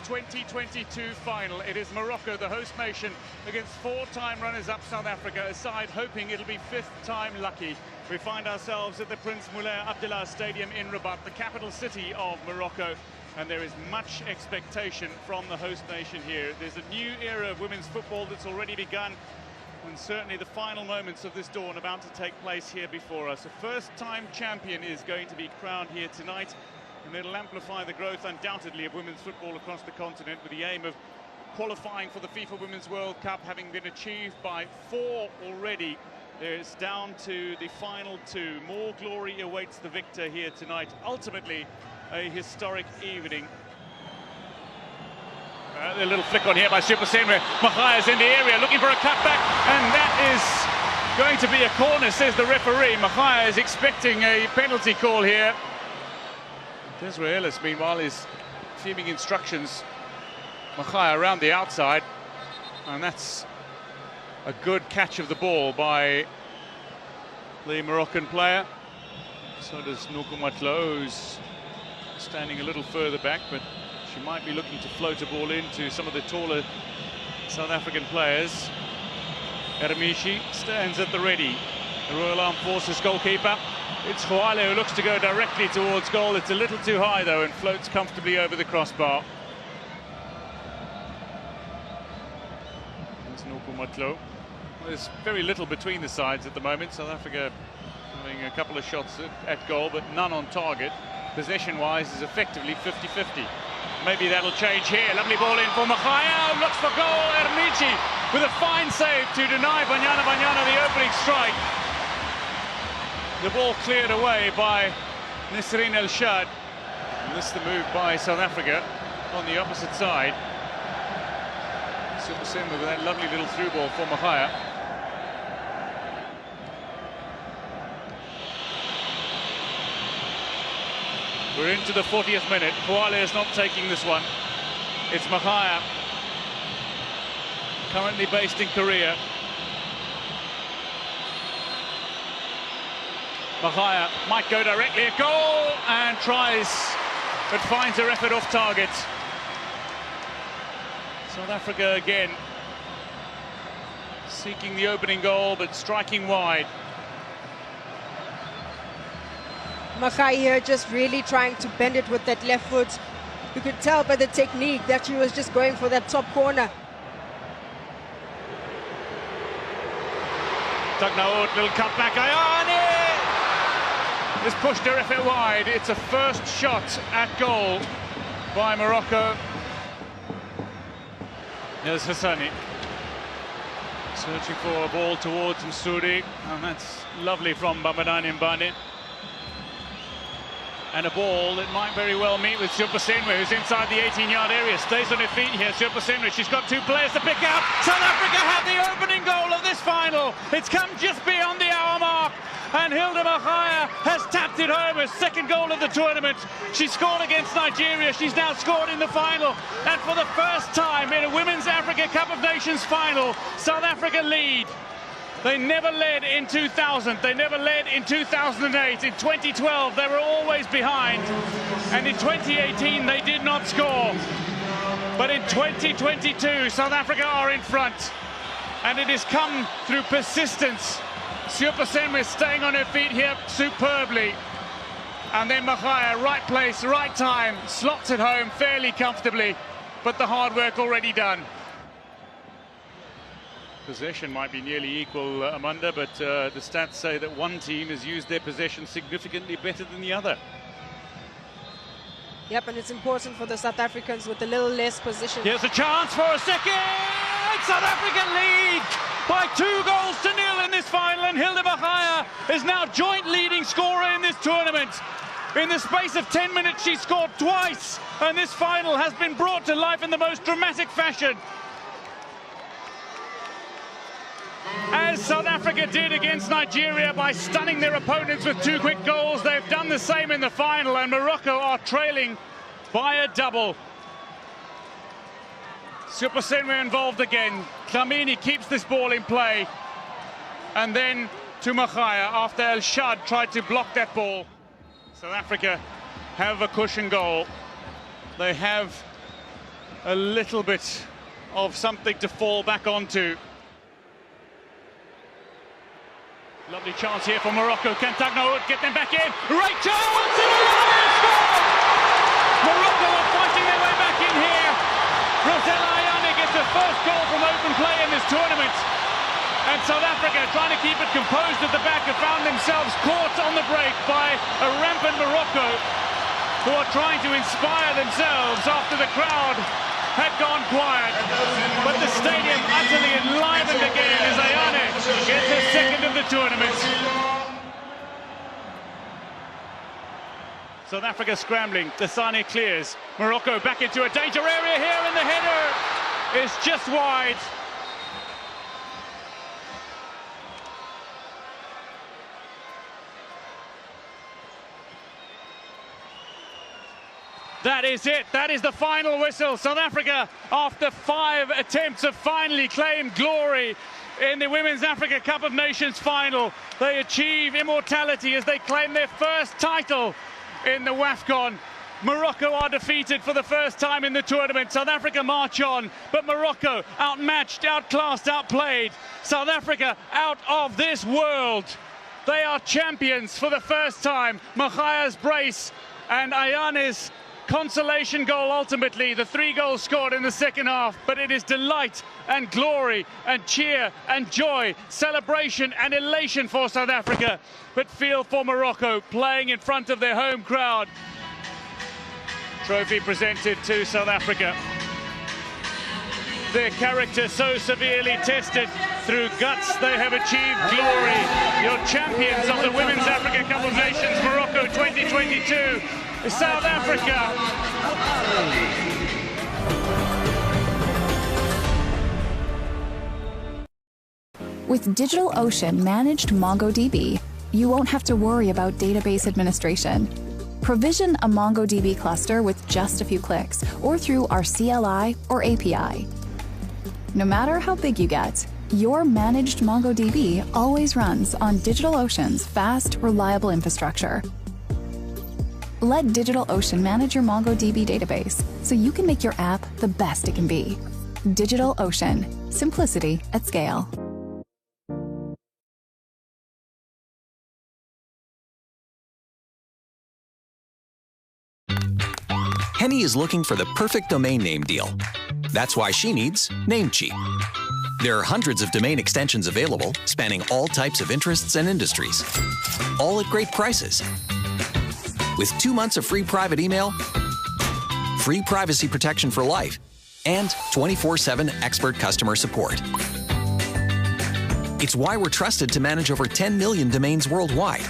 2022 final. It is Morocco, the host nation, against four-time runners-up South Africa, a side hoping it'll be fifth time lucky. We find ourselves at the Prince Moulay Abdallah Stadium in Rabat, the capital city of Morocco, and there is much expectation from the host nation here. There's a new era of women's football that's already begun, and certainly the final moments of this dawn about to take place here before us. A first-time champion is going to be crowned here tonight, and it'll amplify the growth undoubtedly of women's football across the continent, with the aim of qualifying for the FIFA Women's World Cup having been achieved by 4 already. It's down to the final 2. More glory awaits the victor here tonight. Ultimately, a historic evening. A little flick on here by Super Senwe. Machaya's in the area looking for a cutback, and that is going to be a corner, says the referee. Machaya is expecting a penalty call here. Desiree Ellis, meanwhile, is fuming instructions. Machaya around the outside, and that's a good catch of the ball by the Moroccan player. So does Nukumatlo, who's standing a little further back, but she might be looking to float a ball into some of the taller South African players. Ermishi stands at the ready. The Royal Armed Forces goalkeeper. It's Huale who looks to go directly towards goal. It's a little too high, though, and floats comfortably over the crossbar. It's Nukumatlo. There's very little between the sides at the moment. South Africa having a couple of shots at goal, but none on target. Possession-wise is effectively 50-50. Maybe that'll change here. Lovely ball in for Machaya. Looks for goal. Ermichi with a fine save to deny Banyana the opening strike. The ball cleared away by Nisreen El-Shad. And this is the move by South Africa on the opposite side. Super Senwe with that lovely little through ball for Machaya. We're into the 40th minute. Huale is not taking this one. It's Machaya, currently based in Korea. Machaya might go directly a goal and tries, but finds her effort off target. South Africa again seeking the opening goal, but striking wide. Machaya here just really trying to bend it with that left foot. You could tell by the technique that she was just going for that top corner. Tagnaout, little cutback. Ayane has pushed her effort wide. It's a first shot at goal by Morocco. Here's Hassani searching for a ball towards Msuri, and that's lovely from Banyana Mbane. And a ball that might very well meet with Super Senwe, who's inside the 18-yard area. Stays on her feet here, Super Senwe. She's got 2 players to pick out. South Africa have the opening goal of this final. It's come just beyond the hour mark, and Hilda Machaya has tapped it home, her second goal of the tournament. She scored against Nigeria. She's now scored in the final. And for the first time in a Women's Africa Cup of Nations final, South Africa lead. They never led in 2000, they never led in 2008, in 2012 they were always behind, and in 2018 they did not score. But in 2022 South Africa are in front, and it has come through persistence. Super Senwe staying on her feet here superbly, and then Machaya, right place, right time, slots it home fairly comfortably, but the hard work already done. Possession might be nearly equal, Amanda, but the stats say that one team has used their possession significantly better than the other. Yep, and it's important for the South Africans with a little less possession. Here's a chance for a second! South Africa lead by 2-0 in this final, and Hilda Machaya is now joint leading scorer in this tournament. In the space of 10 minutes, she scored twice, and this final has been brought to life in the most dramatic fashion. As South Africa did against Nigeria by stunning their opponents with 2 quick goals, they've done the same in the final, and Morocco are trailing by a double. Super Senwe involved again. Klamini keeps this ball in play, and then to Machaya after El-Shad tried to block that ball. South Africa have a cushion goal. They have a little bit of something to fall back onto. Lovely chance here for Morocco. Can Tagno get them back in? Right chance! Morocco are fighting their way back in here. Rosella Ayane gets the first goal from open play in this tournament. And South Africa, trying to keep it composed at the back, have found themselves caught on the break by a rampant Morocco, who are trying to inspire themselves after the crowd had gone quiet. But the stadium utterly enlivened again as Ayane gets her second of the tournament. South Africa scrambling, Desane clears. Morocco back into a danger area here, and the header is just wide. That is it. That is the final whistle. South Africa, after 5 attempts, have finally claimed glory in the Women's Africa Cup of Nations final. They achieve immortality as they claim their first title in the WAFCON. Morocco are defeated for the first time in the tournament. South Africa march on, but Morocco outmatched, outclassed, outplayed. South Africa out of this world. They are champions for the first time. Machaya's brace and Ayane's consolation goal, ultimately the 3 goals scored in the second half, but it is delight and glory and cheer and joy, celebration and elation for South Africa, but feel for Morocco playing in front of their home crowd. Trophy presented to South Africa. Their character so severely tested, through guts they have achieved glory. Your champions of the Women's Africa Cup of Nations, Morocco 2022, South Africa. With DigitalOcean managed MongoDB, you won't have to worry about database administration. Provision a MongoDB cluster with just a few clicks, or through our CLI or API. No matter how big you get, your managed MongoDB always runs on DigitalOcean's fast, reliable infrastructure. Let DigitalOcean manage your MongoDB database so you can make your app the best it can be. DigitalOcean. Simplicity at scale. Henny is looking for the perfect domain name deal. That's why she needs Namecheap. There are hundreds of domain extensions available, spanning all types of interests and industries, all at great prices. With 2 months of free private email, free privacy protection for life, and 24/7 expert customer support. It's why we're trusted to manage over 10 million domains worldwide.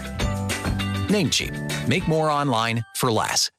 Namecheap. Make more online for less.